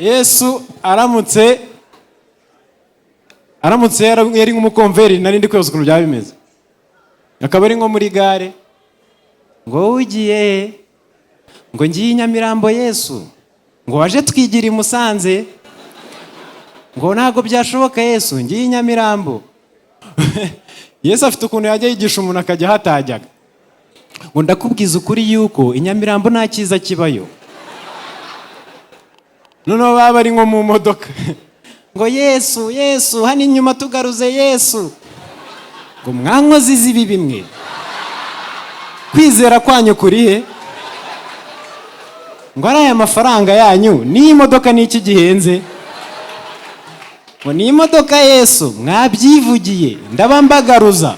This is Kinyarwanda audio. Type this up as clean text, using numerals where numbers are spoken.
Yesu aramutse yari nk'umukomveri nari ndi kwibaza ukuntu byaba bimeze. Akaba ari nko muri gare ngo ugiye ngo ngiye i Nyamirambo Yesu ngo waje twigira i Musanze ngo ntago byashoboka Yesu ngiye i Nyamirambo. Yesu afite ukuntu yajya yigisha umuntu akajya hatajyaga ngo ndakubwiza ukuri yuko i Nyamirambo nta cyiza kibayo. Noneho baba ari nko mu modoka ngo Yesu Yesu hano inyuma tugaruze Yesu ngo mwankozi z'ibi bimwe kwizera kwanyu kurihe ngo ari aya mafaranga yanyu ni modoka n'iki gihenze ngo ni imodoka Yesu mwabyivugiye ndabambagaruza